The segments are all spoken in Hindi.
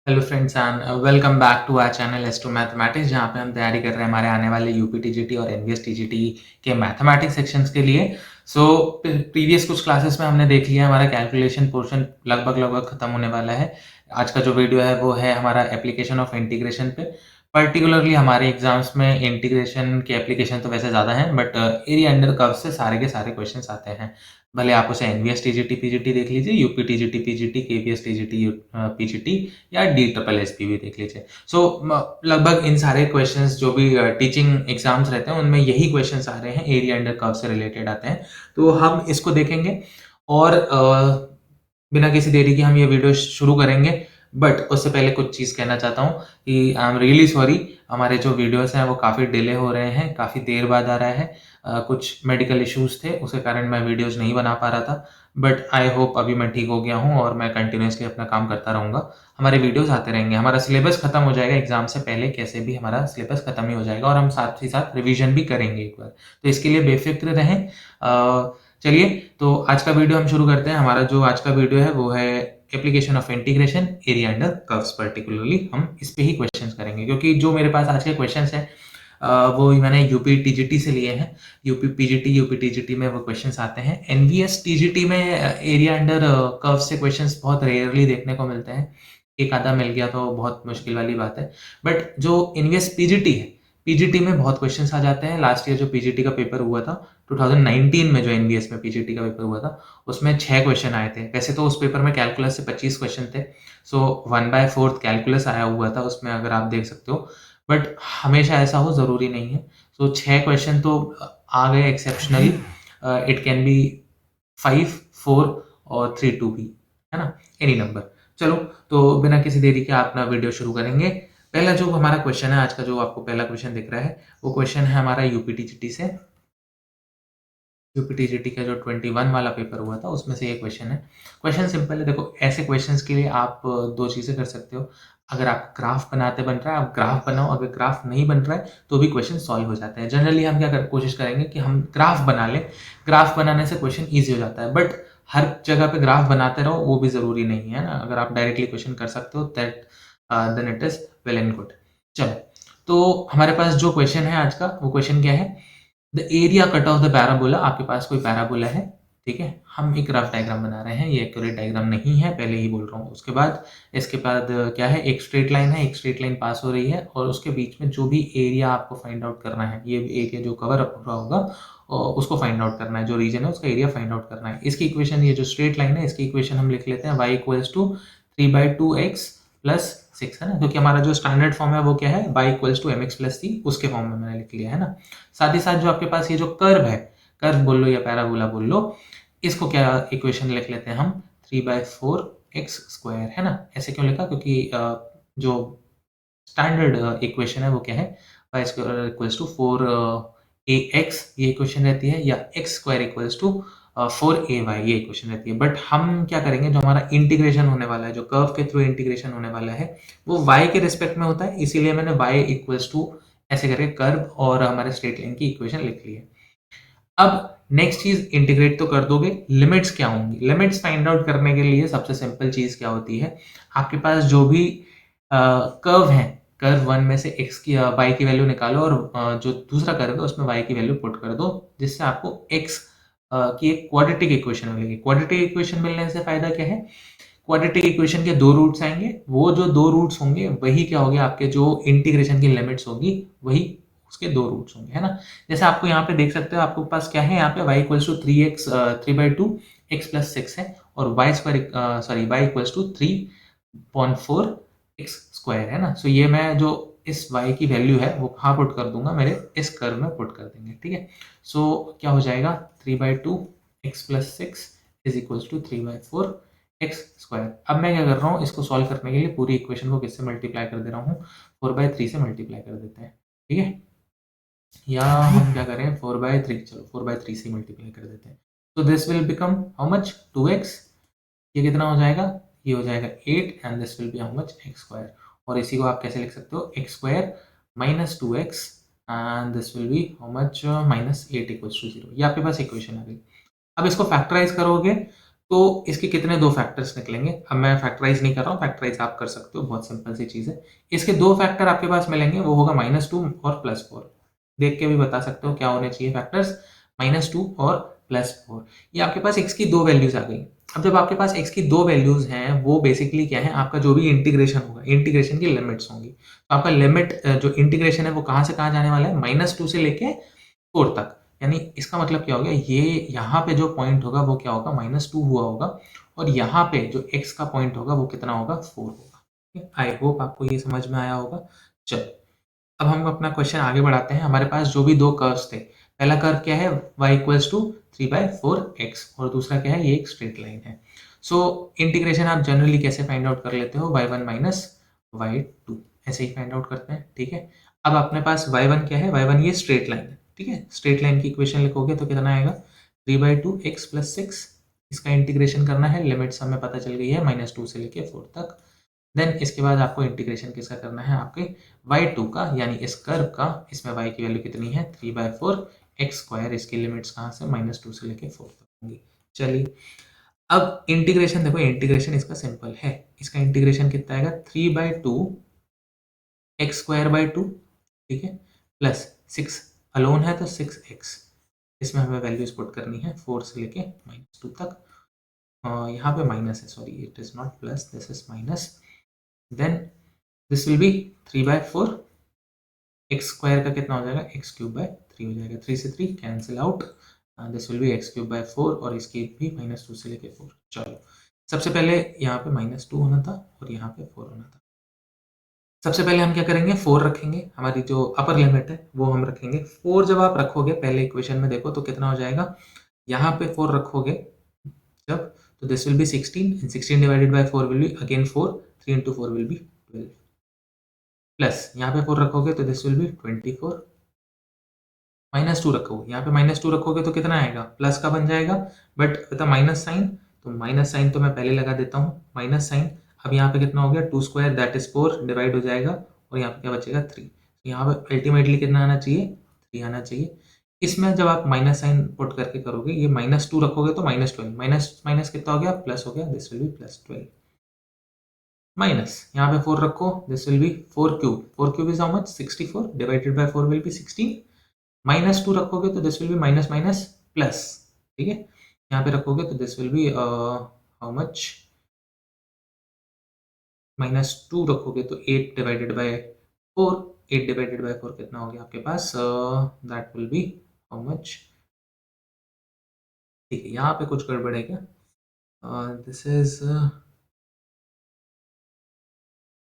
Hello friends and welcome back to our channel Astro Mathematics जहाँ पे हम तैयारी कर रहे हैं हमारे आने वाले यूपी और एनवीएस टीजीटी के मैथमेटिक्स सेक्शंस के लिए। सो प्रीवियस कुछ क्लासेस में हमने देख लिया हमारा कैलकुलेशन पोर्शन लगभग लगभग खत्म होने वाला है। आज का जो वीडियो है वो है हमारा एप्लीकेशन ऑफ इंटीग्रेशन पे। पर्टिकुलरली हमारे एग्जाम्स में इंटीग्रेशन के एप्लीकेशन तो वैसे ज़्यादा हैं बट एरिया अंडर कर्व से सारे के सारे क्वेश्चंस आते हैं। भले आप उसे एनवीएस टीजीटी पीजीटी देख लीजिए, UP TGT PGT, KVS TGT PGT या डी ट्रिपल एस पी भी देख लीजिए। सो लगभग इन सारे क्वेश्चंस जो भी टीचिंग एग्जाम्स रहते हैं उनमें यही क्वेश्चंस आ रहे हैं, एरिया अंडर कर्व से रिलेटेड आते हैं। तो हम इसको देखेंगे और बिना किसी देरी के हम ये वीडियो शुरू करेंगे। बट उससे पहले कुछ चीज़ कहना चाहता हूँ कि आई एम रियली सॉरी, हमारे जो वीडियोस हैं वो काफ़ी डिले हो रहे हैं, काफ़ी देर बाद आ रहा है। कुछ मेडिकल इश्यूज थे, उसके कारण मैं वीडियोस नहीं बना पा रहा था। बट आई होप अभी मैं ठीक हो गया हूँ और मैं कंटिन्यूसली अपना काम करता रहूँगा। हमारे वीडियोस आते रहेंगे, हमारा सिलेबस खत्म हो जाएगा एग्जाम से पहले, कैसे भी हमारा सिलेबस खत्म ही हो जाएगा और हम साथ ही साथ रिवीजन भी करेंगे एक बार। तो इसके लिए बेफिक्र रहें। चलिए, तो आज का वीडियो हम शुरू करते हैं। हमारा जो आज का वीडियो है वो है application of integration area under curves. Particularly हम इस पे ही क्वेश्चंस करेंगे क्योंकि जो मेरे पास आज के क्वेश्चंस हैं वो मैंने यूपी टीजीटी से लिए हैं। यूपी टीजीटी में वो क्वेश्चंस आते हैं। एनवीएस टीजीटी में एरिया अंडर कर्व से क्वेश्चंस बहुत रेयरली देखने को मिलते हैं। एक आधा मिल गया तो बहुत मुश्किल वाली बात है। बट जो एनवीएस पीजीटी है, पीजीटी में बहुत क्वेश्चंस आ जाते हैं। लास्ट ईयर जो पीजीटी का पेपर हुआ था 2019 में, जो एनवीएस में पीजीटी का पेपर हुआ था, उसमें 6 क्वेश्चन आए थे। वैसे तो उस पेपर में कैलकुलस से 25 क्वेश्चन थे। सो 1/4 कैलकुलस आया हुआ था उसमें, अगर आप देख सकते हो। बट हमेशा ऐसा हो ज़रूरी नहीं है। सो 6 क्वेश्चन तो आ गए एक्सेप्शनली। इट कैन बी 5, 4 और 3 2 भी, है ना, एनी नंबर। चलो, तो बिना किसी देरी के अपना वीडियो शुरू करेंगे। पहला जो हमारा क्वेश्चन है आज का, जो आपको पहला क्वेश्चन दिख रहा है, वो क्वेश्चन है हमारा यूपीटीजीटी से। यूपीटीजीटी का जो 21 वाला पेपर हुआ था उसमें से ये क्वेश्चन है। क्वेश्चन सिंपल है। देखो, ऐसे क्वेश्चंस के लिए आप दो चीज़ें कर सकते हो। अगर आप ग्राफ बनाते बन रहा है, आप ग्राफ बनाओ। अगर ग्राफ नहीं बन रहा है तो भी क्वेश्चन सॉल्व हो जाते हैं। जनरली हम क्या कोशिश करेंगे कि हम ग्राफ बना लें। ग्राफ बनाने से क्वेश्चन ईजी हो जाता है, बट हर जगह पे ग्राफ बनाते रहो वो भी ज़रूरी नहीं है ना। अगर आप डायरेक्टली क्वेश्चन कर सकते हो that then it is well and good. चलो, तो हमारे पास जो क्वेश्चन है आज का, वो क्वेश्चन क्या है? The area cut off the parabola. आपके पास कोई पैराबोला है, ठीक है। हम एक रफ डायग्राम बना रहे हैं, ये एक्यूरेट डायग्राम नहीं है, पहले ही बोल रहा हूँ। उसके बाद इसके बाद क्या है, एक स्ट्रेट लाइन है, एक स्ट्रेट लाइन पास हो रही है और उसके बीच में जो भी एरिया आपको फाइंड आउट करना है, ये एरिया जो कवर अप हो रहा होगा और उसको फाइंड आउट करना है। जो रीजन है उसका एरिया फाइंड आउट करना है। इसकी इक्वेशन, ये जो स्ट्रेट लाइन है इसकी इक्वेशन हम लिख लेते हैं y equals to 3/2x plus 6, है ना, क्योंकि हमारा जो स्टैंडर्ड फॉर्म है वो क्या है, y equals to mx plus c, उसके फॉर्म में मैंने लिख लिया है ना। साथ ही साथ जो आपके पास ये जो कर्व है, कर्व बोल लो या पैराबोला बोल लो, इसको क्या इक्वेशन लिख लेते हैं हम, 3/4x², है ना। ऐसे क्यों लिखा? क्योंकि जो स्टैंडर्ड इक्वेशन है वो क्या है, y² इक्वल्स टू 4ax, ये इक्वेशन रहती है, या x² इक्वल्स टू 4ay, ये इक्वेशन रहती है। बट हम क्या करेंगे, जो हमारा इंटीग्रेशन होने वाला है, जो कर्व के थ्रू इंटीग्रेशन होने वाला है, वो y के रिस्पेक्ट में होता है। इसीलिए मैंने y इक्वल्स टू ऐसे करके कर्व और हमारे स्ट्रेट लाइन की इक्वेशन लिख ली है। अब नेक्स्ट चीज, इंटीग्रेट तो कर दोगे, लिमिट्स क्या होंगी? लिमिट्स फाइंड आउट करने के लिए सबसे सिंपल चीज क्या होती है, आपके पास जो भी कर्व है, कर्व वन में से x की y की वैल्यू निकालो और जो दूसरा कर्व है उसमें y की वैल्यू पुट कर दो, जिससे आपको x की एक क्वाड्रेटिक इक्वेशन मिलेगी। क्वाड्रेटिक इक्वेशन मिलने से फायदा क्या है, क्वाड्रेटिक इक्वेशन के दो रूट्स आएंगे, वो जो दो रूट्स होंगे वही क्या होंगे, आपके जो इंटीग्रेशन की लिमिट्स होगी वही उसके दो रूट्स होंगे, है ना। जैसे आपको यहाँ पे देख सकते हो, आपके पास क्या है, यहाँ पे y equals to 3x 3/2 x plus 6 है और y इक्वल्स टू 3.4x², है ना। सो ये मैं जो इस y की वैल्यू है वो कहाँ पुट कर दूंगा, मेरे इस कर्व में पुट कर देंगे, ठीक है। सो क्या हो जाएगा, 3/2x plus 6 is equals to 3/4x²। अब मैं क्या कर रहा हूँ, इसको सॉल्व करने के लिए पूरी इक्वेशन को किससे मल्टीप्लाई कर दे रहा हूँ, 4/3 से मल्टीप्लाई कर देते हैं, ठीक है। या हम क्या करें, 4/3, चलो 4/3 से मल्टीप्लाई कर देते हैं। तो this will become how much, 2x। ये कितना हो जाएगा, ये हो जाएगा 8 and this will be how much, x²। और इसी को आप कैसे लिख सकते हो, x² minus 2x and this will be how much, -8 equals to 0। ये आपके पास इक्वेशन आ गई। अब इसको फैक्टराइज करोगे तो इसके कितने 2 फैक्टर्स निकलेंगे? अब मैं फैक्टराइज़ नहीं कर रहा हूँ, फैक्टराइज़ आप कर सकते हो, बहुत सिंपल सी चीज़ है। इसके 2 फैक्टर आपके पास मिलेंगे, वो होगा -2 और +4। देख के भी बता सकते हो क्या होने चाहिए फैक्टर्स, -2 और +4। ये आपके पास x की 2 वैल्यूज़ आ गई। अब जब आपके पास x की 2 वैल्यूज़ हैं, वो बेसिकली क्या है, आपका जो भी इंटीग्रेशन होगा, इंटीग्रेशन की लिमिट्स होंगी। तो आपका लिमिट जो इंटीग्रेशन है, वो कहाँ से कहाँ जाने वाला है? -2 से लेके 4 तक। यानी इसका मतलब क्या हो गया, ये यहाँ पे जो पॉइंट होगा वो क्या होगा, -2 हुआ होगा, और यहाँ पे जो x का पॉइंट होगा वो कितना होगा, 4 होगा। आई होप आपको ये समझ में आया होगा। चलो, अब हम अपना क्वेश्चन आगे बढ़ाते हैं। हमारे पास जो भी 2 कर्व्स थे, पहला कर्व क्या है, y इक्वल्स टू 3/4x, और दूसरा क्या है, ये एक स्ट्रेट लाइन है। सो इंटीग्रेशन आप जनरली कैसे फाइंड आउट कर लेते हो, y1 माइनस y2, ऐसे ही फाइंड आउट करते हैं, ठीक है। अब अपने पास y1 क्या है, y1 ये स्ट्रेट लाइन है, ठीक है। स्ट्रेट लाइन की इक्वेशन लिखोगे तो कितना आएगा, 3/2x + 6। इसका इंटीग्रेशन करना है, लिमिट्स हमें पता चल गई है -2 से लेके 4 तक। देन इसके बाद आपको इंटीग्रेशन किसका करना है, आपके y2 का, यानी इस कर्व का। इसमें y की वैल्यू कितनी है, 3/4x²। इसकी लिमिट्स कहाँ से, -2 से लेके 4 तक होंगी। चलिए, अब इंटीग्रेशन देखो, इंटीग्रेशन इसका सिंपल है। इसका इंटीग्रेशन कितना आएगा, 3/2x²/2, ठीक है, प्लस 6 अलोन है तो 6x। इसमें हमें वैल्यूज पुट करनी है 4 से लेके -2 तक। यहाँ पे माइनस है, sorry, it is not plus, this is minus. Then this will be 3/4, x² का कितना हो जाएगा, x³ हो जाएगा। 3 से 3 cancel out, this will B x³ और इसकी भी -2 से लेके 4। चलो, सबसे पहले यहाँ पे -2 होना था और यहाँ पे 4 होना था। सबसे पहले हम क्या करेंगे, 4 रखेंगे, हमारी जो अपर लिमिट है वो हम रखेंगे। 4 जब आप रखोगे, पहले इक्वेशन में देखो तो कितना हो जाएगा, यहाँ पे 4 रखोगे जब, तो this will B 16, and 16 divided by 4 will be again 4, 3 into 4 will B 12, plus यहाँ पे 4 रखोगे तो दिस विल बी 24, -2 रखोगे, यहाँ पे -2 रखोगे तो कितना आएगा, प्लस का बन जाएगा, बट विद माइनस साइन, तो माइनस साइन तो मैं पहले लगा देता हूँ, माइनस साइन। अब यहाँ पे कितना हो गया, 2² दैट इज 4 डिवाइड हो जाएगा, और यहाँ पे क्या बचेगा, 3। यहाँ पे अल्टीमेटली कितना आना चाहिए, 3 आना चाहिए। इसमें जब आप माइनस साइन पुट करके करोगे, ये -2 रखोगे तो -12, माइनस माइनस कितना हो गया, प्लस हो गया, दिस विल बी +12, माइनस यहाँ पे 4 रखो, this will B 4³ 4³ is how much, 64 divided by 4 will B 16, -2 रखोगे तो this will be minus minus plus, ठीक है। यहाँ पे रखोगे तो this will be how much, -2 रखोगे तो 8 डिवाइडेड बाय 4, 8 डिवाइडेड बाय 4 कितना हो गया आपके पास, that will be how much, ठीक है। यहाँ पे कुछ गड़बड़ है क्या, दिस इज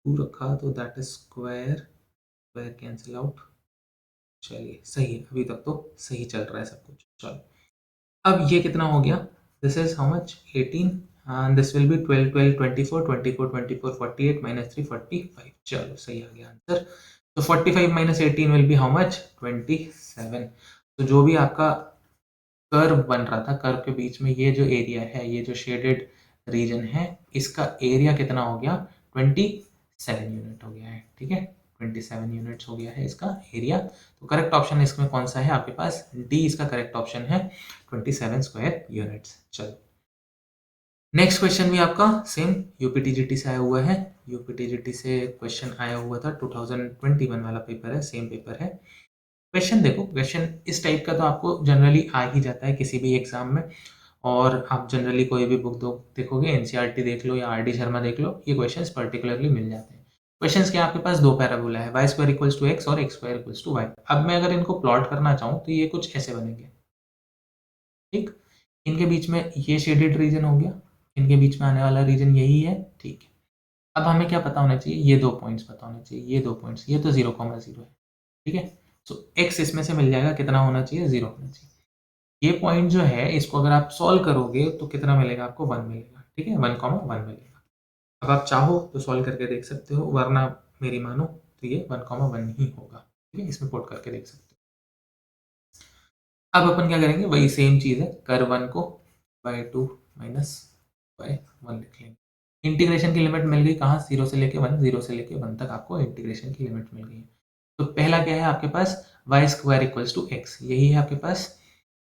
2 रखा तो that is square, square cancel out. चलिए, सही है, अभी तक तो सही चल रहा है सब कुछ। चलो, अब ये कितना हो गया, this is how much, 18, and this will B 12 12 24 24 24 48 -3 45। चलो, सही आ गया आंसर। तो 45 - 18 विल बी हाउ मच, 27। तो जो भी आपका कर्व बन रहा था, कर्व के बीच में ये जो एरिया है, ये जो शेडेड रीजन है, इसका एरिया कितना हो गया, 27 यूनिट हो गया है, ठीक है। 27 यूनिट्स हो गया है इसका एरिया। तो करेक्ट ऑप्शन इसमें कौन सा है आपके पास, डी इसका करेक्ट ऑप्शन है, 27 स्क्वायर यूनिट्स। चलो, नेक्स्ट क्वेश्चन भी आपका सेम यूपीटीजीटी से आया हुआ है। यूपीटीजीटी से क्वेश्चन आया हुआ था, 2021 वाला पेपर है, सेम पेपर है। क्वेश्चन देखो, क्वेश्चन इस टाइप का तो आपको जनरली आ ही जाता है किसी भी एग्जाम में, और आप जनरली कोई भी बुक दो देखोगे, एनसीईआरटी देख लो या आरडी शर्मा देख लो, ये क्वेश्चंस पर्टिकुलरली मिल जाते हैं। क्वेश्चंस क्या, आपके पास दो पैराबोला है, y² = x और x² = y। अब मैं अगर इनको प्लॉट करना चाहूँ तो ये कुछ ऐसे बनेंगे, ठीक। इनके बीच में ये शेडेड रीजन हो गया, इनके बीच में आने वाला रीजन यही है, ठीक है। अब हमें क्या पता होना चाहिए, ये 2 पॉइंट्स पता होने चाहिए, ये 2 पॉइंट्स, ये तो 0,0 है, ठीक है। सो x इसमें से मिल जाएगा, कितना होना चाहिए, 0 होना चाहिए। ये पॉइंट जो है, इसको अगर आप सॉल्व करोगे तो कितना मिलेगा आपको, 1 मिलेगा, ठीक है, 1,1 मिलेगा। अब आप चाहो तो सॉल्व करके देख सकते हो, वरना मेरी मानो तो ये 1,1 ही होगा, ठीक है, इसमें पुट करके देख सकते हो। अब अपन क्या करेंगे, वही सेम चीज़ है, कर 1 को y2 माइनस y1 लिख लेंगे। इंटीग्रेशन की लिमिट मिल गई कहाँ, 0 से लेके 1, 0 से लेके 1 तक आपको इंटीग्रेशन की लिमिट मिल गई। तो पहला क्या है आपके पास, y² = x, यही है आपके पास।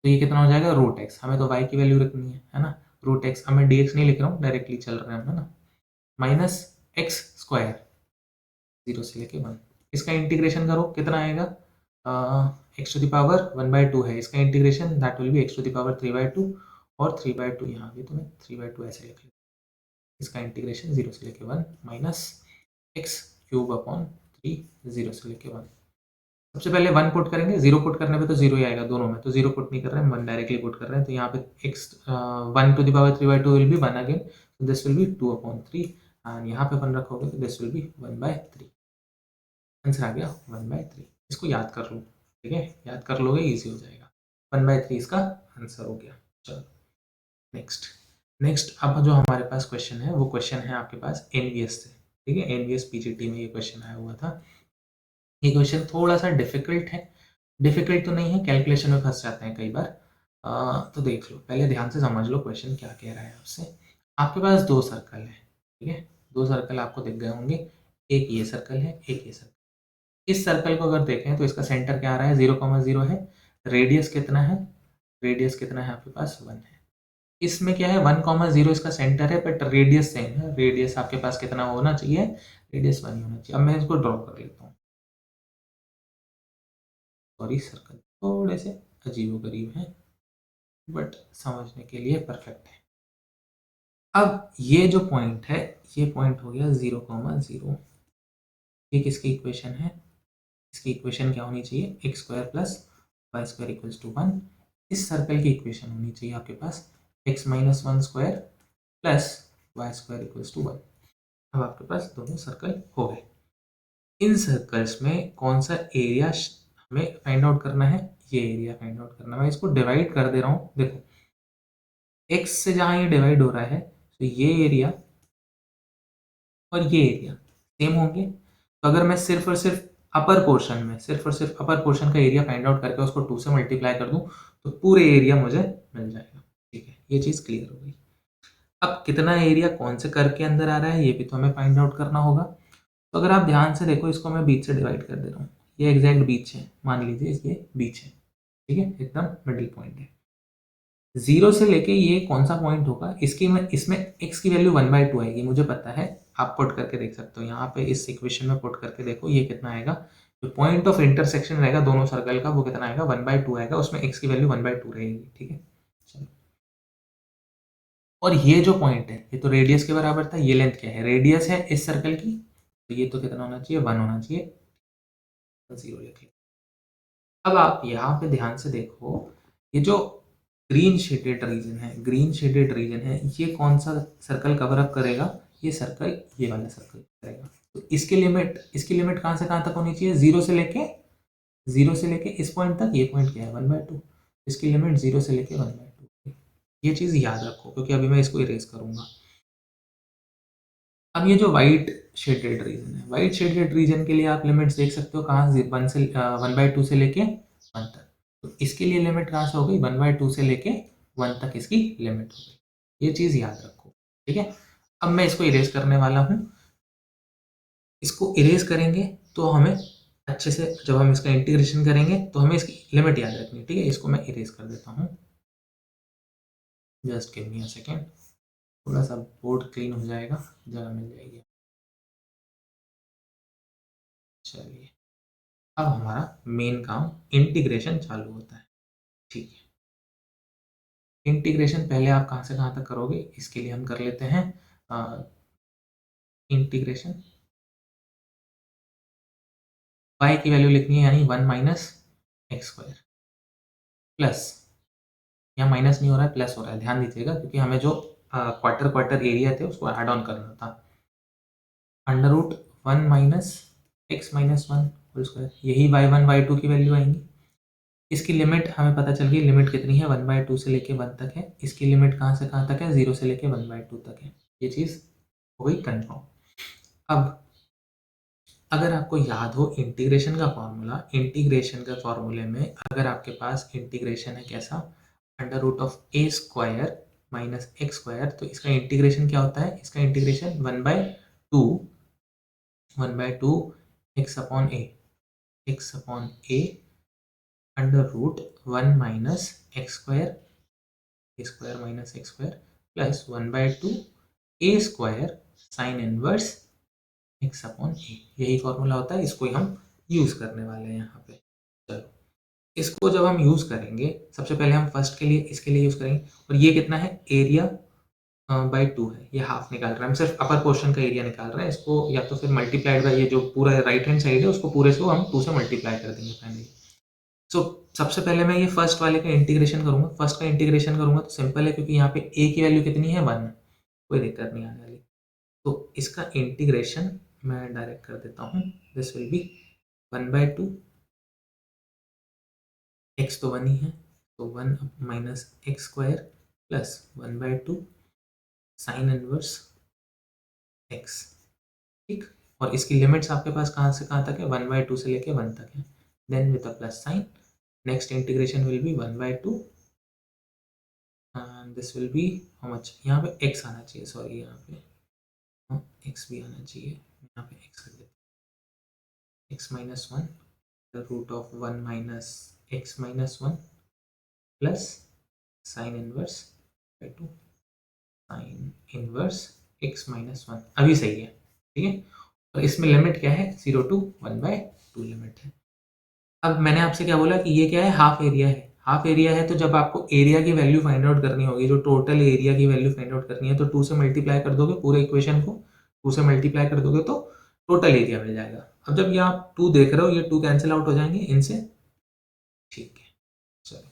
तो ये कितना हो जाएगा, √x, हमें तो y की वैल्यू रखनी है ना। रूट एक्स, अब मैं डी एक्स नहीं लिख रहा हूँ, डायरेक्टली चल रहे हैं हम ना, माइनस एक्स स्क्वायर 0 से लेके 1, इसका इंटीग्रेशन करो कितना आएगा, एक्स टू द पावर 1/2 है, इसका integration that will be x to the power 3/2, और 3/2 यहाँ भी तो मैं 3/2 ऐसे लिख लेता, इसका इंटीग्रेशन 0 से लेके 1 माइनस एक्स क्यूब अपॉन 3 0 से लेके 1। सबसे पहले 1 पुट करेंगे, 0 पुट करने पे तो 0 ही आएगा दोनों में, तो 0 पुट नहीं कर रहे हैं, 1 डायरेक्टली पुट कर रहे हैं, तो यहाँ पे x 1 to the power 3/2 will be 1 again, so this will be 2/3 and यहाँ पे 1 रखोगे तो दिस विल बी 1/3, आंसर आ गया 1/3। इसको याद कर लो, ठीक है, याद कर लोगे इजी हो जाएगा, 1/3 इसका आंसर हो गया। चलो नेक्स्ट, अब जो हमारे पास क्वेश्चन है वो क्वेश्चन है आपके पास एनवीएस से, ठीक है, एनवीएस पीजीटी में ये क्वेश्चन आया हुआ था। ये क्वेश्चन थोड़ा सा डिफिकल्ट है, डिफिकल्ट तो नहीं है, कैलकुलेशन में फंस जाते हैं कई बार, तो देख लो, पहले ध्यान से समझ लो क्वेश्चन क्या कह रहा है आपसे। आपके पास दो सर्कल है, ठीक है, दो सर्कल आपको दिख गए होंगे, एक ये सर्कल है, एक ये सर्कल। इस सर्कल को अगर देखें तो इसका सेंटर क्या आ रहा है, 0,0 है, रेडियस कितना है, रेडियस कितना है आपके पास 1 है। इसमें क्या है 1,0 इसका सेंटर है, बट रेडियस सेम है, रेडियस आपके पास कितना होना चाहिए, रेडियस 1 ही होना चाहिए। अब मैं इसको ड्रॉ कर लेता हूँ, सॉरी सर्कल थोड़े से अजीब गरीब हैं, बट समझने के लिए परफेक्ट है। अब ये जो पॉइंट है, ये पॉइंट हो गया 0,0, ये किसकी इक्वेशन है, इसकी इक्वेशन क्या होनी चाहिए, X square plus Y square equals to 1। इस सर्कल की इक्वेशन होनी चाहिए आपके पास X minus 1 square plus Y square equals to 1। अब आपके पास दोनों सर्कल हो गए। इन सर्कल्स में कौन सा एरिया हमें फाइंड आउट करना है, ये एरिया फाइंड आउट करना है। मैं इसको डिवाइड कर दे रहा हूँ, देखो एक्स से जहाँ ये डिवाइड हो रहा है, तो ये एरिया और ये एरिया सेम होंगे। तो अगर मैं सिर्फ और सिर्फ अपर पोर्शन में, सिर्फ और सिर्फ अपर पोर्शन का एरिया फाइंड आउट करके उसको 2 से मल्टीप्लाई कर दूं, तो पूरे एरिया मुझे मिल जाएगा, ठीक है, ये चीज़ क्लियर हो गई। अब कितना एरिया कौन से कर्व के अंदर आ रहा है ये भी तो हमें फाइंड आउट करना होगा। तो अगर आप ध्यान से देखो, इसको मैं बीच से डिवाइड कर दे रहा हूँ, ये एग्जैक्ट बीच है, मान लीजिए ये बीच है, ठीक है, एकदम मिडिल पॉइंट है। 0 से लेके ये कौन सा पॉइंट होगा, इसकी में इसमें x की वैल्यू 1/2 आएगी, मुझे पता है, आप पुट करके देख सकते हो, यहाँ पे इस इक्वेशन में पुट करके देखो ये कितना आएगा, जो पॉइंट ऑफ इंटरसेक्शन रहेगा दोनों सर्कल का वो कितना आएगा, 1/2 आएगा, उसमें x की वैल्यू 1/2 रहेगी, ठीक है। चलो, और ये जो पॉइंट है ये तो रेडियस के बराबर था, ये लेंथ क्या है, रेडियस है इस सर्कल की, तो ये तो कितना होना चाहिए, 1 होना चाहिए, 0 लिख लिया। अब आप यहाँ पे ध्यान से देखो, ये जो ग्रीन शेडेड रीजन है, ग्रीन शेडेड रीजन है, ये कौन सा सर्कल कवर अप करेगा, ये सर्कल, ये वाला सर्कल करेगा। तो इसकी लिमिट कहाँ से कहाँ तक होनी चाहिए, 0 से लेके इस पॉइंट तक, ये पॉइंट क्या है 1/2, इसकी लिमिट 0 से लेके 1/2। ये चीज़ याद रखो क्योंकि अभी मैं इसको इरेज करूंगा। अब ये जो वाइट शेडेड रीजन है, वाइट शेडेड रीजन के लिए आप लिमिट्स देख सकते हो, कहाँ से 1/2 से लेके 1 तक। तो इसके लिए लिमिट कहाँ से हो गई, 1/2 से लेके 1 तक इसकी लिमिट हो गई, ये चीज़ याद रखो, ठीक है। अब मैं इसको इरेज करने वाला हूँ, इसको इरेज करेंगे तो हमें अच्छे से, जब हम इसका इंटीग्रेशन करेंगे तो हमें इसकी लिमिट याद रखनी है, ठीक है। इसको मैं इरेज कर देता हूँ, just give me a second, थोड़ा सा बोर्ड क्लीन हो जाएगा, जगह मिल जाएगी। चलिए, अब हमारा मेन काम इंटीग्रेशन चालू होता है, ठीक है। इंटीग्रेशन पहले आप कहाँ से कहाँ तक करोगे, इसके लिए हम कर लेते हैं इंटीग्रेशन, y की वैल्यू लिखनी है, यानी 1 माइनस एक्स स्क्वायर प्लस, यहाँ माइनस नहीं हो रहा है प्लस हो रहा है, ध्यान दीजिएगा, क्योंकि हमें जो क्वार्टर क्वार्टर एरिया थे उसको ऐड ऑन करना था, under root 1 minus x minus 1 whole square, यही y1 y2 की वैल्यू आएंगी। इसकी लिमिट हमें पता चल गई, लिमिट कितनी है 1/2 से लेके 1 तक है, इसकी लिमिट कहाँ से कहाँ तक है, 0 से लेके 1/2 तक है, ये चीज़ हो गई कन्फर्म। अब अगर आपको याद हो इंटीग्रेशन का फॉर्मूला, इंटीग्रेशन के फॉर्मूले में अगर आपके पास इंटीग्रेशन है कैसा, under root of A square minus x square, तो इसका इंटीग्रेशन क्या होता है, इसका integration 1/2 X upon A under root 1 minus x square, A square minus x square, plus 1/2 A square sine inverse X upon A. यही फॉर्मूला होता है, इसको ही हम यूज करने वाले हैं यहाँ पे। चलो, इसको जब हम यूज करेंगे, सबसे पहले हम फर्स्ट के लिए इसके लिए यूज करेंगे, और ये कितना है, एरिया बाई 2 है, ये हाफ निकाल रहा है, हम सिर्फ अपर पोर्शन का एरिया निकाल रहे हैं, इसको या तो फिर मल्टीप्लाइड बाई ये जो पूरा राइट हैंड साइड है उसको पूरे से हम 2 से मल्टीप्लाई कर देंगे फाइनली। सो सबसे पहले मैं ये फर्स्ट वाले का इंटीग्रेशन करूंगा, फर्स्ट का इंटीग्रेशन करूंगा तो सिंपल है, क्योंकि यहाँ पे ए की वैल्यू कितनी है 1, कोई दिक्कत नहीं आने वाली। तो इसका इंटीग्रेशन मैं डायरेक्ट कर देता हूँ, दिस विल बी 1/2, एक्स तो 1 ही है, तो 1 minus x square plus 1/2 sign inverse x. ठीक, और इसकी लिमिट्स आपके पास कहाँ से कहाँ तक है, 1/2 से लेके 1 तक है। Then with a plus sign, next integration will be 1/2 and this will be how much, यहाँ पे x आना चाहिए, सॉरी यहाँ पे x भी आना चाहिए, यहाँ पे x कर देते हैं, x minus 1 the root of 1 minus x minus 1 plus sine inverse by 2 sine inverse x minus 1, अभी सही है, ठीक है। और इसमें लिमिट क्या है, 0 to 1/2 लिमिट है। अब मैंने आपसे क्या बोला कि ये क्या है, हाफ एरिया है, हाफ एरिया है, तो जब आपको एरिया की वैल्यू फाइंड आउट करनी होगी, जो टोटल एरिया की वैल्यू फाइंड आउट करनी है, तो 2 से मल्टीप्लाई कर दोगे पूरे इक्वेशन को, 2 से मल्टीप्लाई कर दोगे तो टोटल एरिया मिल जाएगा। अब जब ये आप 2 देख रहे हो, ये 2 कैंसिल आउट हो जाएंगे इनसे, ठीक है। चलो,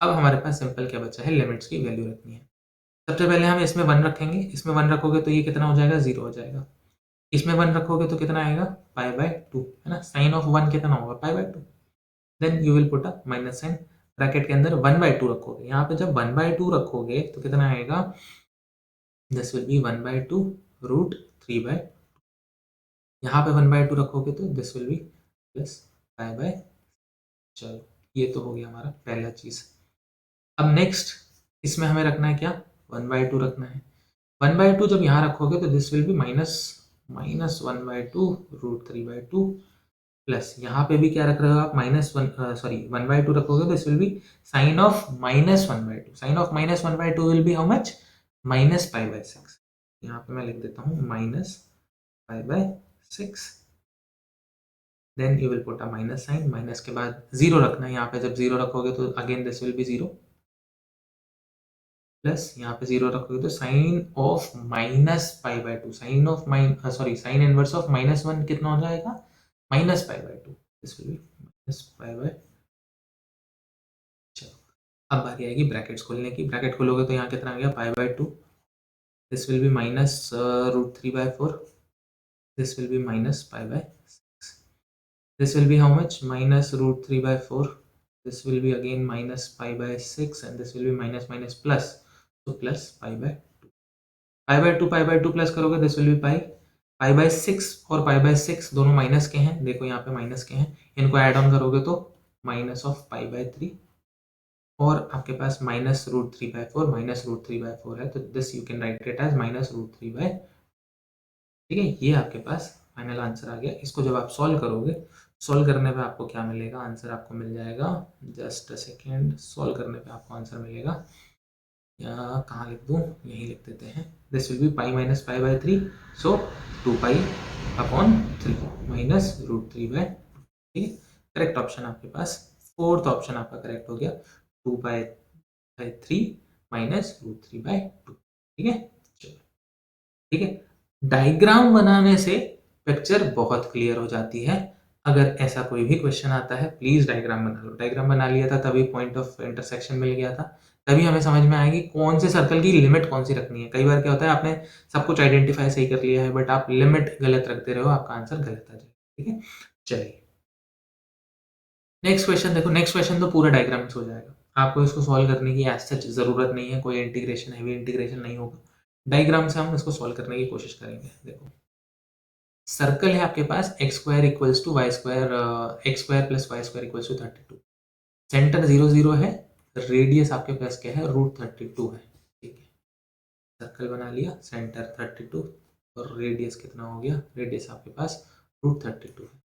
अब हमारे पास सिंपल क्या बचा है, लिमिट्स की वैल्यू रखनी है। सबसे पहले हम इसमें 1 रखेंगे, इसमें 1 रखोगे तो ये कितना हो जाएगा, 0 हो जाएगा। इसमें 1 रखोगे तो कितना आएगा, π/2, है ना, साइन ऑफ 1 कितना होगा, π/2। Then you will put a minus sine, bracket के अंदर 1/2 रखोगे, यहाँ पे जब 1/2 रखोगे तो कितना आएगा, दिस विल बी 1/2 रूट 3/2, यहाँ पे 1/2 रखोगे तो दिस विल बी प्लस π/, चलो ये तो हो गया हमारा पहला चीज। अब नेक्स्ट इसमें हमें रखना है क्या, 1/2 रखना है। 1/2 जब यहाँ रखोगे तो this will be minus 1/2 root 3/2 plus यहाँ पे भी क्या रख रहे हो आप, सॉरी 1/2 रखोगे तो this will be sine of -1/2, sine of -1/2 will be how much, -π/6। यहाँ पे मैं लिख देता हूँ -π/6। Then you will put a minus sine, minus के बाद 0 रखना है, यहाँ पे जब 0 रखोगे तो again this will be 0 plus यहाँ पे 0 रखोगे तो sine of -π/2, sine of sorry sine inverse of -1 कितना हो जाएगा, -π/2, दिस विल बी -π/, चलो अब बारी आएगी ब्रैकेट्स खोलने की। ब्रैकेट खोलोगे तो यहाँ कितना आ गया, π/2, this will be minus root 3/4, this will be minus π/6, this will be how much, minus root 3/4, this will be again minus π/6 and this will be minus minus plus, तो प्लस π/2, π/2 प्लस करोगे दिस विल बी π/6, और π/6 दोनों माइनस के हैं, देखो यहाँ पे माइनस के हैं, इनको ऐड ऑन करोगे तो माइनस ऑफ π/3, और आपके पास -√3/4, -√3/4 है, तो this you can write it as -√3/, ठीक है। ये आपके पास फाइनल आंसर आ गया। इसको जब आप सॉल्व करोगे, सॉल्व करने पे आपको क्या मिलेगा, आंसर आपको मिल जाएगा, जस्ट अ सेकेंड, सॉल्व करने पे आपको आंसर मिलेगा, या कहाँ लिख दूँ, यहीं लिख देते हैं, दिस विल बी π-π/3, सो 2π/3 -√3/, ठीक है। करेक्ट ऑप्शन आपके पास, फोर्थ ऑप्शन आपका करेक्ट हो गया, 2π/3 -√3/2, ठीक है। चलो, ठीक है। डायग्राम बनाने से पिक्चर बहुत क्लियर हो जाती है। अगर ऐसा कोई भी क्वेश्चन आता है, प्लीज डायग्राम बना लो। डायग्राम बना लिया था तभी पॉइंट ऑफ इंटरसेक्शन मिल गया था, तभी हमें समझ में आएगी कौन से सर्कल की लिमिट कौन सी रखनी है। कई बार क्या होता है, आपने सब कुछ आइडेंटिफाई सही कर लिया है, बट आप लिमिट गलत रखते रहो, आपका आंसर गलत आ जाएगा, ठीक है। चलिए नेक्स्ट क्वेश्चन देखो, नेक्स्ट क्वेश्चन तो पूरा डायग्राम से हो जाएगा, आपको इसको सॉल्व करने की एज सच जरूरत नहीं है, कोई इंटीग्रेशन हैवी इंटीग्रेशन नहीं होगा, डायग्राम से हम इसको सॉल्व करने की कोशिश करेंगे। देखो सर्कल है आपके पास, X square equals to Y square, X square plus Y square equals to 32, centre 0 0 है, रेडियस आपके पास क्या है, √32 है, ठीक है। सर्कल बना लिया, सेंटर 32 और रेडियस कितना हो गया, रेडियस आपके पास √32 है।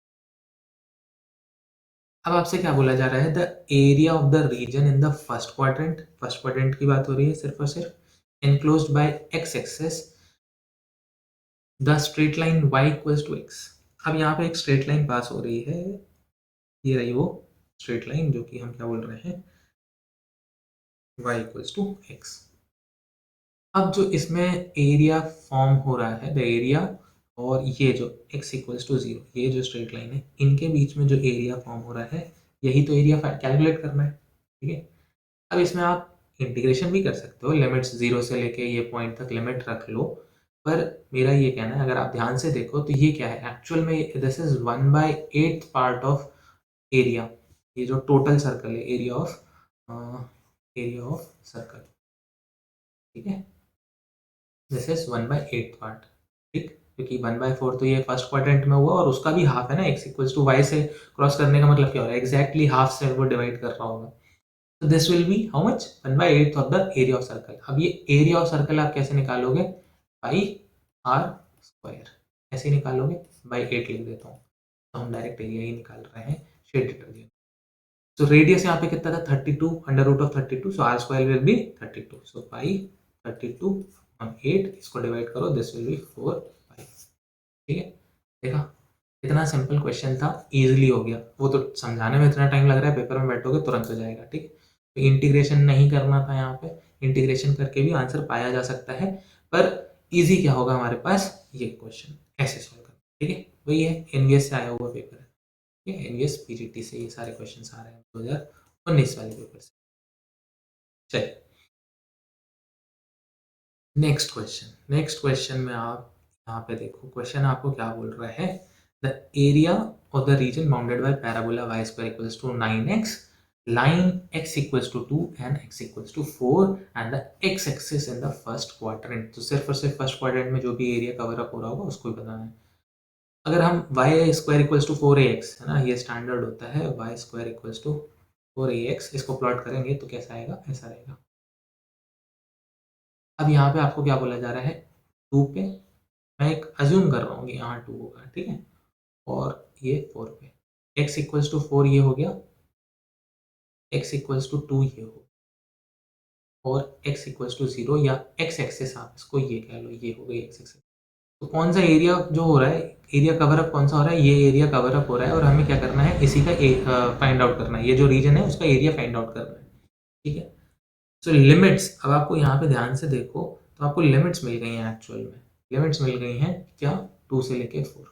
अब आपसे क्या बोला जा रहा है, the area of the region in the first quadrant, first quadrant की बात हो रही है सिर्फ और सिर्फ, enclosed by x axis the straight line y equals to x। अब यहाँ पे एक स्ट्रेट लाइन पास हो रही है, ये रही वो स्ट्रेट लाइन जो कि हम क्या बोल रहे हैं, y इक्वल्स टू x। अब जो इसमें एरिया फॉर्म हो रहा है, द एरिया और ये जो x इक्वल्स टू 0, ये जो स्ट्रेट लाइन है, इनके बीच में जो एरिया फॉर्म हो रहा है, यही तो एरिया कैलकुलेट करना है। ठीक है, अब इसमें आप इंटीग्रेशन भी कर सकते हो, लिमिट्स 0 से लेके ये पॉइंट तक लिमिट रख लो, पर मेरा ये कहना है, अगर आप ध्यान से देखो तो ये क्या है एक्चुअल में, this is 1/8 part of area. ये जो टोटल सर्कल है, एरिया ऑफ सर्कल, ठीक है, दिस इज 1/8 पार्ट। ठीक, क्योंकि 1/4 तो ये फर्स्ट क्वाड्रेंट में हुआ और उसका भी हाफ है ना, x इक्वल्स टू y से क्रॉस करने का मतलब क्या हो रहा है, एग्जैक्टली हाफ से वो डिवाइड कर रहा होगा। तो this will be how much, 1/8 of the area of circle. अब ये एरिया ऑफ सर्कल आप कैसे निकालोगे, पाई आर स्क्वायर, ऐसे ही निकालोगे, बाई 8 लिख देता हूँ, तो हम डायरेक्ट एरिया ही निकाल रहे हैं शेड डिटर्जेंट। So रेडियस यहाँ पे कितना था, 32 under root of 32, so r square will be 32, so pi 32 on 8, इसको डिवाइड करो, दिस विल बी 4 पाई। ठीक है, देखा इतना सिंपल क्वेश्चन था, इजीली हो गया। वो तो समझाने में इतना टाइम लग रहा है, पेपर में बैठोगे तुरंत हो जाएगा। ठीक, तो इंटीग्रेशन नहीं करना था यहाँ पे, इंटीग्रेशन करके भी आंसर पाया जा सकता है, पर इजी क्या होगा हमारे पास, ये क्वेश्चन ऐसे सॉल्व करना। ठीक है, वही है, एनवीएस से आया हुआ पेपर है, ठीक है, एनवीएस पीजीटी से ये सारे क्वेश्चन आ रहे हैं 2019 वाले पेपर से। चलिए नेक्स्ट क्वेश्चन में आप यहाँ पे देखो, क्वेश्चन आपको क्या बोल रहा है, the area of the region bounded by parabola y square equals to 9x, line x equals to 2 and x equals to 4 and the x axis in the first quadrant। तो सिर्फ और सिर्फ फर्स्ट क्वाड्रेंट में जो भी एरिया कवर अप हो रहा होगा उसको ही बताना है। अगर हम y square equals to 4ax है ना, ये स्टैंडर्ड होता है, y square equals to 4ax, इसको प्लॉट करेंगे तो कैसा आएगा, ऐसा रहेगा। अब यहाँ पे आपको क्या बोला जा रहा है, 2 पे, मैं एक अज्यूम कर रहा हूँ कि यहाँ 2 होगा, ठीक है, और ये 4 पे, x इक्वल्स टू 4 ये हो गया, x इक्वल्स टू 2 ये हो, और x इक्वल्स टू 0 या x एक्सेस आप इसको ये कह लो, ये हो गई x एक्सेस। तो कौन सा एरिया जो हो रहा है, एरिया कवर अप कौन सा हो रहा है, ये एरिया कवर अप हो रहा है, और हमें क्या करना है, इसी का फाइंड आउट करना है, ये जो रीजन है उसका एरिया फाइंड आउट करना है। ठीक है, सो लिमिट्स, अब आपको यहाँ पे ध्यान से देखो तो आपको लिमिट्स मिल गई हैं, एक्चुअल में लिमिट्स मिल गई हैं क्या, 2 से लेके 4,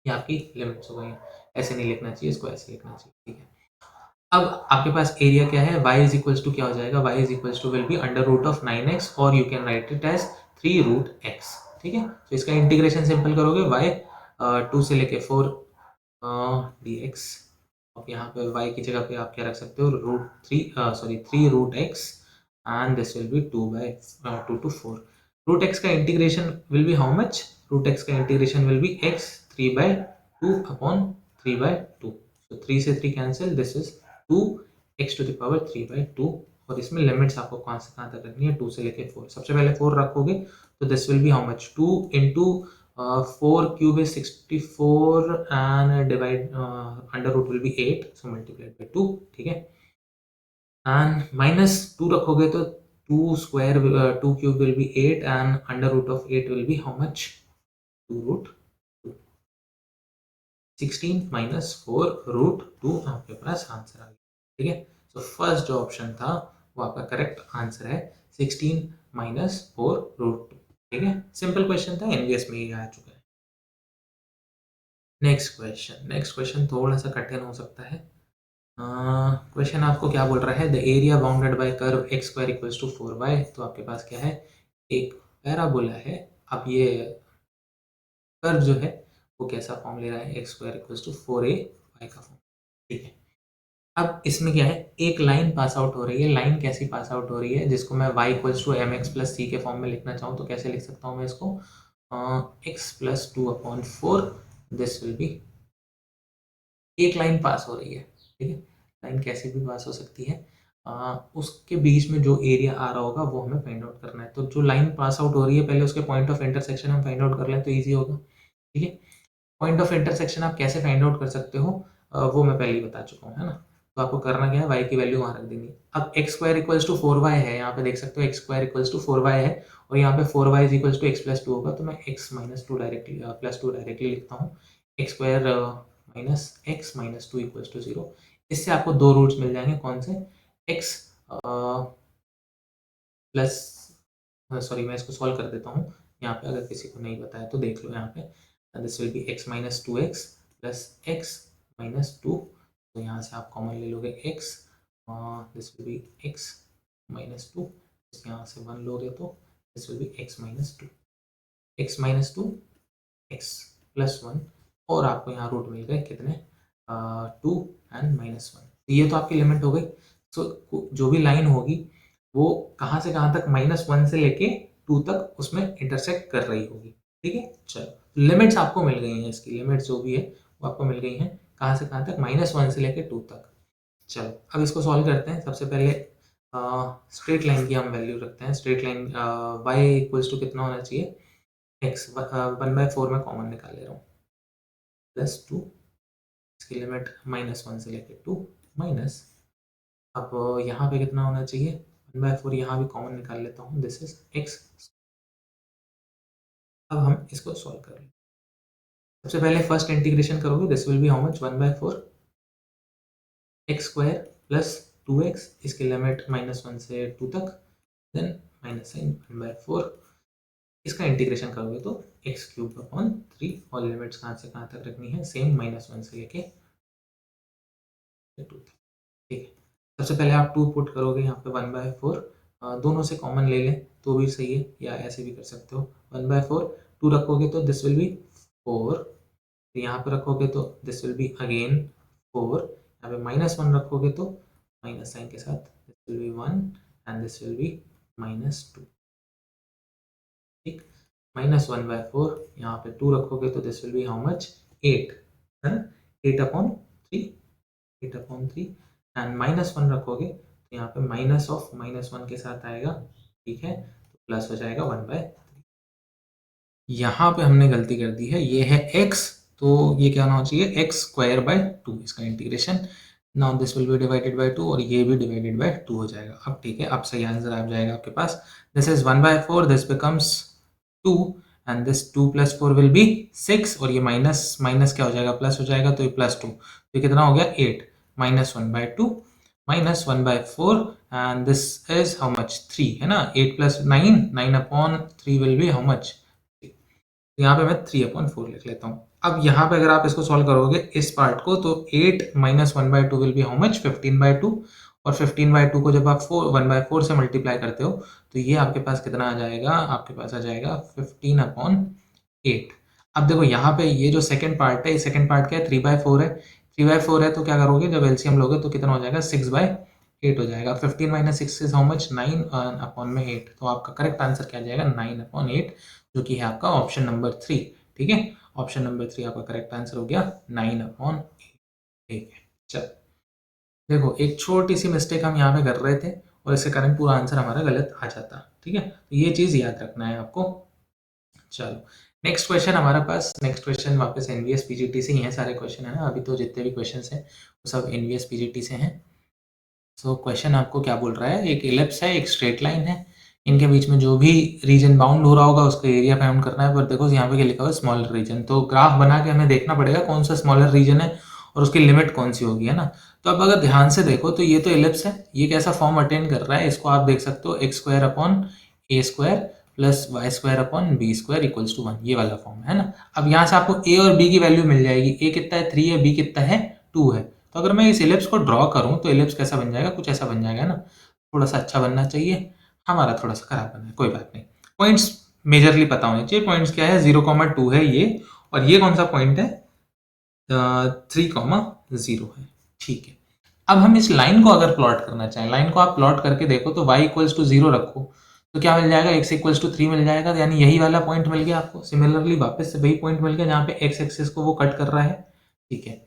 ये आपकी लिमिट्स हो गई हैं। ऐसे नहीं लिखना चाहिए, इसको ऐसे लिखना चाहिए। ठीक है, अब आपके पास एरिया क्या है, y इज इक्वल्स टू क्या हो जाएगा, y is equals to will be under root of 9x, और you can write it as 3 root x। ठीक है, तो इसका इंटीग्रेशन सिंपल करोगे, y 2 से लेके 4 dx, अब यहाँ पे y की जगह पे आप क्या रख सकते हो, three root x, and this will be 2 to 4। Root x का integration will be how much, root x का integration will be x 3/2 upon 3/2, तो 3 से 3 cancel, this is 2x to the power 3/2, और इसमें लिमिट्स आपको कहाँ से कहाँ तक रखनी है, 2 से लेके 4। सबसे पहले 4 रखोगे तो this will be how much, 2 into 4 cube is 64 and divide under root will be 8, so multiplied by 2। ठीक है, एंड माइनस 2 रखोगे तो 2 square 2 cube will be 8 and under root of 8 will be how much, 2 root 16 minus 4 root 2, आपके पास आंसर आ गया। ठीक है, सो फर्स्ट जो ऑप्शन था वो आपका करेक्ट आंसर है, 16 माइनस 4 रूट 2। ठीक है, सिंपल क्वेश्चन था, एनवीएस में ही आ चुका है। नेक्स्ट क्वेश्चन थोड़ा सा कठिन हो सकता है। क्वेश्चन आपको क्या बोल रहा है, the area bounded by curve x square equals to 4y। तो आपके पास क्या है, एक पैराबोला है। अब ये कर्व जो है वो कैसा फॉर्म ले रहा है, x square equals to 4ay का फॉर्म। ठीक है, अब इसमें क्या है, एक लाइन पास आउट हो रही है। लाइन कैसी पास आउट हो रही है, जिसको मैं y equals to mx plus c के फॉर्म में लिखना चाहूँ तो कैसे लिख सकता हूँ मैं इसको, x plus 2/4, this will B, एक लाइन पास हो रही है। ठीक है, लाइन कैसे भी पास हो सकती है, उसके बीच में जो एरिया आ रहा होगा वो हमें फाइंड आउट करना है। तो जो लाइन पास आउट हो रही है, पहले उसके पॉइंट ऑफ इंटरसेक्शन हम फाइंड आउट कर लें तो ईजी होगा। ठीक है, पॉइंट ऑफ इंटरसेक्शन आप कैसे फाइंड आउट कर सकते हो, वो मैं पहले ही बता चुका हूँ, है ना। तो आपको करना क्या है, y की वैल्यू वहाँ रख देनी है। अब x square equals to 4y है, यहाँ पे देख सकते हो x square equals to 4y है और यहाँ पे 4y is equals to x plus 2 होगा, तो मैं x minus two directly plus 2 directly लिखता हूँ। x square minus x minus 2 equals to 0। इससे आपको दो रूट्स मिल जाएंगे, कौन से, x प्लस, सॉरी मैं इसको सॉल्व कर देता हूँ यहाँ पे, अगर किसी को नहीं बताया तो देख लो यहाँ पे। This will be x minus 2x plus x minus 2, तो यहाँ से आप कॉमन ले लोगे x, this will be x minus 2, यहाँ से 1 लोगे तो this will be x minus 2, x minus 2 x plus 1, और आपको यहाँ रूट मिल गए कितने, 2 एंड माइनस 1। तो ये तो आपकी लिमिट हो गई। सो जो भी लाइन होगी वो कहाँ से कहाँ तक, -1 से लेके 2 तक उसमें इंटरसेक्ट कर रही होगी, ठीक है। चलो लिमिट्स आपको मिल गई हैं, इसकी लिमिट्स जो भी है वो आपको मिल गई हैं, कहाँ से कहाँ तक, -1 से लेके 2 तक। चलो अब इसको सॉल्व करते हैं। सबसे पहले स्ट्रेट लाइन की हम वैल्यू रखते हैं। Straight line y equals to कितना होना चाहिए, x 1/4 में कॉमन निकाल ले रहा हूँ, प्लस 2, इसकी लिमिट -1 से लेके 2 माइनस, अब यहाँ पे कितना होना चाहिए, 1/4, यहाँ भी कॉमन निकाल लेता हूँ, दिस इज x। अब हम इसको सॉल्व कर लें। सबसे पहले फर्स्ट इंटीग्रेशन करोगे, this will be how much, 1/4 x square plus 2x, इसकी लिमिट -1 से 2 तक, देन माइनस साइन 1/4, इसका इंटीग्रेशन करोगे तो x क्यूब अपॉन 3, और लिमिट्स कहाँ से कहाँ तक रखनी है, सेम -1 से लेके 2 तक, ठीक है। सबसे पहले आप 2 पुट करोगे यहाँ पे, 1/4 दोनों से कॉमन ले लें तो भी सही है, या ऐसे भी कर सकते हो। 1/4 2 रखोगे तो दिस विल बी 4, यहाँ पे रखोगे तो दिस विल बी अगेन 4, यहाँ पे -1 रखोगे तो माइनस साइन के साथ this will be 1 and this will be -2, ठीक। -1/4, यहाँ पे 2 रखोगे तो this will be how much, 8, है ना, 8/3 एंड -1 रखोगे तो यहाँ पे माइनस ऑफ -1 के साथ आएगा, ठीक है, तो प्लस हो जाएगा 1/3। यहाँ पे हमने गलती कर दी है, ये है x, तो ये क्या होना चाहिए, x स्क्वायर बाय 2, इसका integration. Now this will B divided by 2 और ये भी डिवाइडेड बाय 2 हो जाएगा। अब ठीक है, अब सही आंसर आ जाएगा आपके पास। This is 1/4, this becomes 2 and this 2 plus 4 will be 6, और ये माइनस माइनस क्या हो जाएगा, प्लस हो जाएगा, तो ये +2, तो ये कितना हो गया 8, -1/2 -1/4 and this is how much, 3, है ना, 8 + 9, 9/3 विल बी हाउ मच, तो यहाँ पे मैं 3/4 लिख लेता हूँ। अब यहाँ पे अगर आप इसको सॉल्व करोगे इस पार्ट को, तो 8 - 1/2 विल बी हाउ मच, 15/2, और 15/2 को जब आप 1/4 से मल्टीप्लाई करते हो तो ये आपके पास कितना आ जाएगा, आपके पास आ जाएगा 15/8। अब देखो यहाँ पे ये जो सेकंड पार्ट है, सेकंड पार्ट क्या है, 3/4 है, 3/4 है, तो क्या करोगे, जब एलसीएम लोगे तो कितना हो जाएगा, 6/8 हो जाएगा। 15 - 6 इज हाउ मच, 9/8, तो आपका करेक्ट आंसर क्या आ जाएगा, 9/8, जो कि है आपका ऑप्शन नंबर 3, ठीक है। ऑप्शन नंबर 3 आपका करेक्ट आंसर हो गया, 9/8, ठीक है। चलो देखो, एक छोटी सी मिस्टेक हम यहाँ पे कर रहे थे और इसके कारण पूरा आंसर हमारा गलत आ जाता, ठीक है, तो ये चीज़ याद रखना है आपको। चलो नेक्स्ट क्वेश्चन हमारे पास, नेक्स्ट क्वेश्चन वापस एनवीएस पीजीटी से ही है, सारे क्वेश्चन है ना, अभी तो जितने भी क्वेश्चन हैं वो सब एनवीएस पीजीटी से हैं। सो क्वेश्चन आपको क्या बोल रहा है, एक इलिप्स है, एक स्ट्रेट लाइन है, इनके बीच में जो भी रीजन बाउंड हो रहा होगा उसका एरिया फाइंड करना है। पर देखो यहाँ पे क्या लिखा हुआ है, स्मॉलर रीजन, तो ग्राफ बना के हमें देखना पड़ेगा कौन सा स्मॉलर रीजन है और उसकी लिमिट कौन सी होगी, है ना। तो अब अगर ध्यान से देखो तो ये तो इलिप्स है, ये कैसा फॉर्म अटेन कर रहा है, इसको आप देख सकते हो, x² plus y² b² equals to 1, ये वाला फॉर्म है ना। अब यहाँ से आपको a और b की वैल्यू मिल जाएगी, a कितना है 3 है, b कितना है 2 है। तो अगर मैं इस इलिप्स को ड्रॉ करूं तो इलिप्स कैसा बन जाएगा, कुछ ऐसा बन जाएगा ना, थोड़ा सा अच्छा बनना चाहिए, हमारा थोड़ा सा खराब बना है, कोई बात नहीं। पॉइंट्स मेजरली पता होने चाहिए, पॉइंट्स क्या है, 0,2 है ये, और ये कौन सा पॉइंट है, 3,0 है, ठीक है। अब हम इस लाइन को अगर प्लॉट करना चाहें, लाइन को आप प्लॉट करके देखो तो y इक्वल्स टू 0 रखो तो क्या मिल जाएगा, x इक्वल्स टू 3 मिल जाएगा, यानी यही वाला पॉइंट मिल गया आपको। सिमिलरली वापस से वही पॉइंट मिल गया जहाँ पे x एक्सिस को वो कट कर रहा है, ठीक है,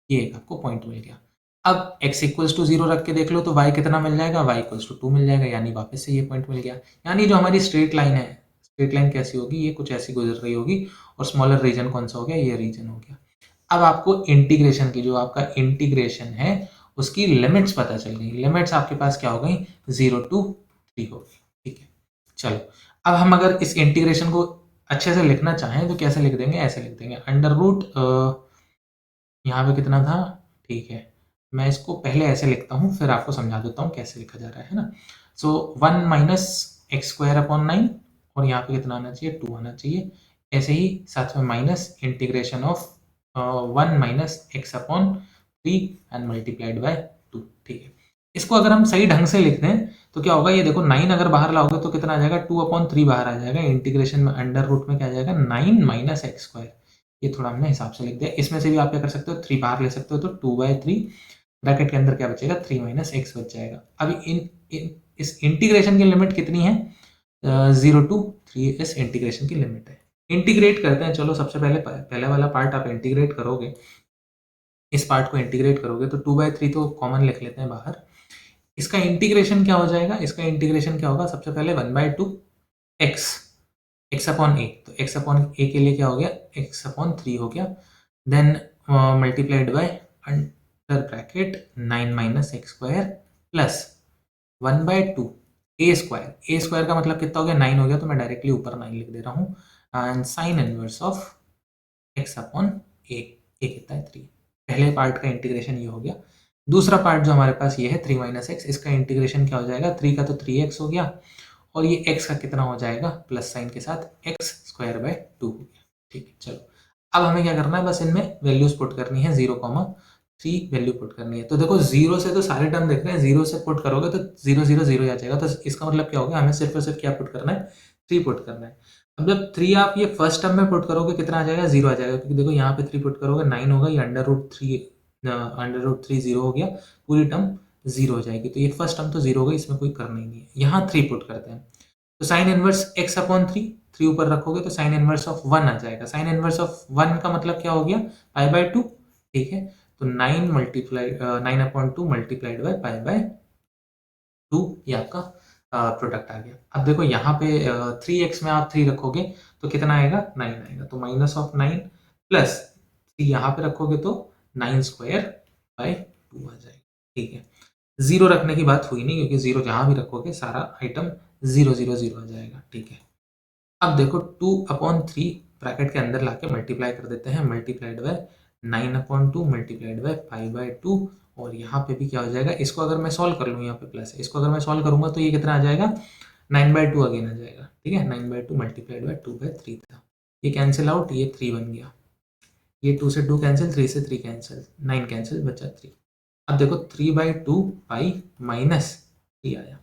ये एक आपको पॉइंट मिल गया। अब x इक्वल्स टू 0 रख के देख लो तो y कितना मिल जाएगा, y इक्वल्स टू 2 मिल जाएगा, यानी वापस से ये पॉइंट मिल गया। यानी जो हमारी स्ट्रेट लाइन है, स्ट्रेट लाइन कैसी होगी, ये कुछ ऐसी गुजर रही होगी, और स्मॉलर रीजन कौन सा हो गया, ये रीजन हो गया। अब आपको इंटीग्रेशन की, जो आपका इंटीग्रेशन है उसकी लिमिट्स पता चल गई। लिमिट्स आपके पास क्या हो गई, 0 to 3 हो गई। ठीक है, चलो अब हम अगर इस इंटीग्रेशन को अच्छे से लिखना चाहें तो कैसे लिख देंगे, ऐसे लिख देंगे अंडर रूट, यहाँ पे कितना था, ठीक है मैं इसको पहले ऐसे लिखता हूँ फिर आपको समझा देता हूँ कैसे लिखा जा रहा है ना। सो 1 माइनस एक्स स्क्वायर अपॉन 9 और यहाँ पे कितना आना चाहिए, 2 आना चाहिए। ऐसे ही साथ में minus integration of 1 minus x upon 3 and multiplied by 2। ठीक है, इसको अगर हम सही ढंग से लिख दें तो क्या होगा, ये देखो 9 अगर बाहर लाओगे तो कितना आ जाएगा, 2 अपॉन 3 बाहर आ जाएगा। इंटीग्रेशन में अंडर रूट में क्या आ जाएगा, 9 माइनस एक्स स्क्वायर। ये थोड़ा हमने हिसाब से लिख दिया। इसमें से भी आप क्या कर सकते हो, 3 बाहर ले सकते हो तो 2/3 ब्रैकेट के अंदर क्या बचेगा, 3 माइनस एक्स बच जाएगा। अभी इस इंटीग्रेशन की लिमिट कितनी है, 0 to 3 इस इंटीग्रेशन की लिमिट है। इंटीग्रेट करते हैं, चलो सबसे पहले वाला पार्ट आप इंटीग्रेट करोगे, इस पार्ट को इंटीग्रेट करोगे तो 2/3 तो कॉमन लिख लेते हैं बाहर। इसका इंटीग्रेशन क्या हो जाएगा, इसका इंटीग्रेशन क्या होगा, सबसे पहले 1/2 एक्स, एक्स अपॉन ए, तो एक्स अपॉन ए के लिए क्या हो गया, एक्स अपॉन 3 हो गया। Then multiplied by under bracket 9 minus x square plus 1/2 A square. A square का मतलब कितना हो गया, 9 हो गया, तो मैं डायरेक्टली ऊपर 9 लिख दे रहा हूँ। And sine inverse of X upon A, A कितना है 3। पहले पार्ट का इंटीग्रेशन ये हो गया। दूसरा पार्ट जो हमारे पास ये है 3 माइनस एक्स, इसका इंटीग्रेशन क्या हो जाएगा, 3 का तो 3x हो गया और ये x का कितना हो जाएगा, प्लस साइन के साथ एक्स स्क्वायर बाय 2 हो गया। ठीक है, चलो अब हमें क्या करना है, बस इनमें वैल्यूज पुट करनी है, 0,3 वैल्यू पुट करनी है। तो देखो 0 से तो सारे टर्म देख रहे हैं, 0 से पुट करोगे तो 0 0 0 आ जाएगा। तो इसका मतलब क्या होगा, हमें सिर्फ और सिर्फ क्या पुट करना है, 3 पुट करना है। अब जब 3 आप ये फर्स्ट टर्म में पुट करोगे कितना आ जाएगा, 0 आ जाएगा, क्योंकि देखो यहाँ पे 3 पुट करोगे 9 होगा, ये अंडर रूट 3 0 हो गया, पूरी टर्म 0 हो जाएगी। तो ये फर्स्ट टर्म तो 0 हो गई, इसमें कोई करना ही नहीं है। यहाँ 3 पुट करते हैं तो साइन इनवर्स एक्स अपॉन 3 ऊपर रखोगे तो साइन इनवर्स ऑफ 1 आ जाएगा। साइन इनवर्स ऑफ 1 का मतलब क्या हो गया, π/2। ठीक है, तो 9/2 मल्टीप्लाइड बाय π/2, ये आपका प्रोडक्ट आ गया। अब देखो यहाँ पे 3x में आप 3 रखोगे तो कितना आएगा, 9 आएगा, तो माइनस ऑफ 9 प्लस 3 यहाँ पे रखोगे तो 9 स्क्वायर बाय 2 आ जाएगा। ठीक है, 0 रखने की बात हुई नहीं, क्योंकि 0 जहाँ भी रखोगे सारा आइटम 0 0 0 आ जाएगा। ठीक है, अब देखो 2/3 ब्रैकेट के अंदर लाके मल्टीप्लाई कर देते हैं, मल्टीप्लाइड बाय 9/2 मल्टीप्लाइड बाय π/2, और यहाँ पे भी क्या हो जाएगा, इसको अगर मैं सॉल्व कर लूँ, यहाँ पे प्लस है, इसको अगर मैं सॉल्व करूंगा तो ये कितना आ जाएगा, 9/2 अगेन आ जाएगा। ठीक है, 9/2 मल्टीप्लाइड बाय 2/3 था, ये कैंसिल आउट, ये 3 बन गया, ये 2 से 2 कैंसिल, 3 से 3 कैंसिल, 9 कैंसिल, बचा 3। अब देखो 3/2 पाई माइनस 3 आया,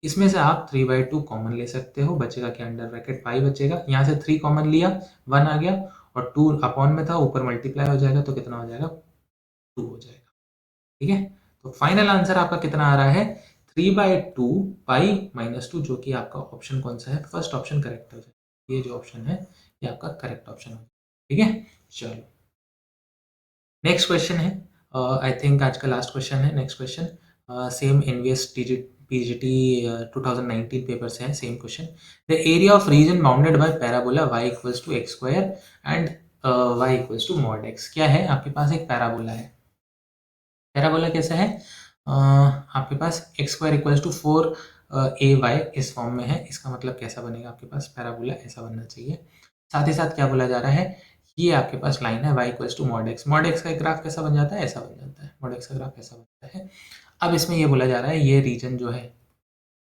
इसमें से आप 3/2 कॉमन ले सकते हो, बचेगा क्या, अंडर ब्रैकेट पाई बचेगा, यहाँ से 3 कॉमन लिया, 1 आ गया, और 2 अपॉन में था, ऊपर मल्टीप्लाई हो जाएगा तो कितना हो जाएगा, 2 हो जाएगा। ठीक है, तो फाइनल आंसर आपका कितना आ रहा है, 3/2 पाई माइनस 2, जो कि आपका ऑप्शन कौन सा है, फर्स्ट ऑप्शन करेक्ट हो जाएगा। ये जो ऑप्शन है ये आपका करेक्ट ऑप्शन हो। ठीक है, चलो नेक्स्ट क्वेश्चन है, आई थिंक आज का लास्ट क्वेश्चन है। Next question same NVS PGT 2019 paper से है, same question. The area of region bounded by parabola y equals to x square and y equals to mod x। क्या है, आपके पास एक पैराबोला है। पैराबोला कैसा है, आपके पास X square equals to 4ay इस फॉर्म में है। इसका मतलब कैसा बनेगा, आपके पास पैराबोला ऐसा बनना चाहिए। साथ ही साथ क्या बोला जा रहा है, ये आपके पास लाइन है y equals to mod x। Mod x का ग्राफ कैसा बन जाता है, ऐसा बन जाता है, मॉड x का ग्राफ ऐसा बनता है। अब इसमें ये बोला जा रहा है, ये रीजन जो है,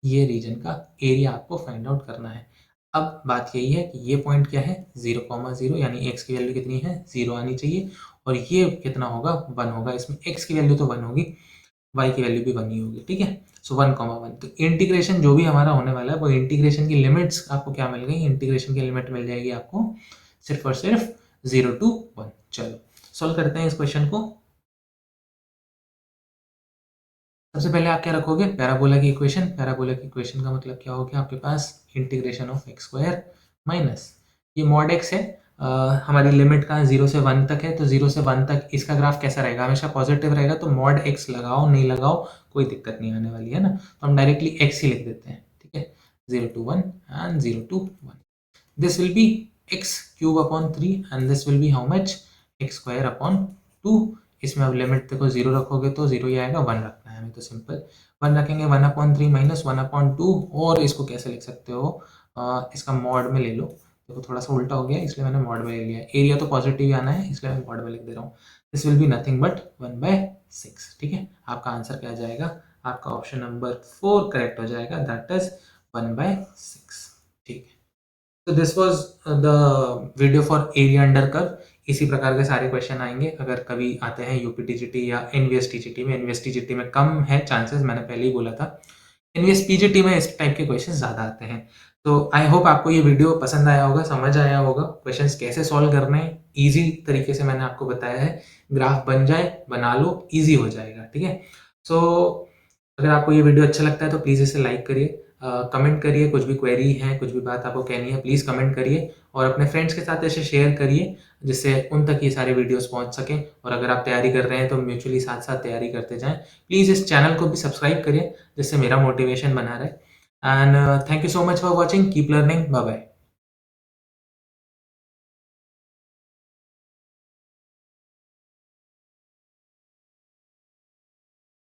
ये रीजन का एरिया आपको फाइंड आउट करना है। अब बात यही है कि ये पॉइंट क्या है, 0,0, यानी x की वैल्यू कितनी है, 0 आनी चाहिए, और ये कितना होगा, 1 होगा। इसमें x की वैल्यू तो 1 होगी, y की वैल्यू भी 1 ही होगी। ठीक है, सो 1,1। तो इंटीग्रेशन जो भी हमारा होने वाला है, वो इंटीग्रेशन की लिमिट्स आपको क्या मिल गई, इंटीग्रेशन की लिमिट मिल जाएगी आपको सिर्फ और सिर्फ 0 to 1। चलो सॉल्व करते हैं इस क्वेश्चन को। सबसे पहले आप क्या रखोगे, पैराबोला की इक्वेशन। पैराबोला की इक्वेशन का मतलब क्या हो गया, आपके पास integration of X square minus ये मॉड एक्स है, हमारी लिमिट का 0 से 1 तक है, तो 0 से 1 तक इसका ग्राफ कैसा रहेगा, हमेशा पॉजिटिव रहेगा। तो मॉड एक्स लगाओ नहीं लगाओ कोई दिक्कत नहीं आने वाली है ना, तो हम डायरेक्टली एक्स ही लिख देते हैं। ठीक है, 0 to 1 and 0 to 1। This will B x³ upon 3 and this will be how much, x² upon 2। इसमें अब लिमिट देखो 0 रखोगे तो 0 ही आएगा, 1 रखना है हमें तो सिंपल 1 रखेंगे, 1/3 माइनस 1/2, और इसको कैसे लिख सकते हो, इसका मॉड में ले लो। देखो थोड़ा सा उल्टा हो गया इसलिए मैंने मॉड में ले लिया। एरिया तो पॉजिटिव ही आना है इसलिए मैं मॉड में लिख दे रहा हूँ। This will be nothing but 1/6। ठीक है, आपका आंसर क्या आ जाएगा, आपका ऑप्शन नंबर 4 करेक्ट हो जाएगा, दैट इज 1/6। ठीक है, तो this was the video for area under curve. इसी प्रकार के सारे क्वेश्चन आएंगे अगर कभी आते हैं यूपीटीजीटी या एनवीएस टीजीटी में। एनवीएस टीजीटी में कम है चांसेस, मैंने पहले ही बोला था। एनवीएस पीजीटी में इस टाइप के क्वेश्चन ज़्यादा आते हैं। तो आई होप आपको ये वीडियो पसंद आया होगा, समझ आया होगा क्वेश्चंस कैसे सॉल्व करने हैं। ईजी तरीके से मैंने आपको बताया है, ग्राफ बन जाए बना लो, ईजी हो जाएगा। ठीक है, सो अगर आपको ये वीडियो अच्छा लगता है तो प्लीज़ इसे लाइक करिए, कमेंट करिए, कुछ भी क्वेरी है, कुछ भी बात आपको कहनी है प्लीज़ कमेंट करिए, और अपने फ्रेंड्स के साथ इसे शेयर करिए जिससे उन तक ये सारे वीडियोस पहुंच सकें। और अगर आप तैयारी कर रहे हैं तो म्यूचुअली साथ साथ तैयारी करते जाएं। प्लीज़ इस चैनल को भी सब्सक्राइब करिए जिससे मेरा मोटिवेशन बना रहे। And thank you so much for watching, keep learning, bye bye.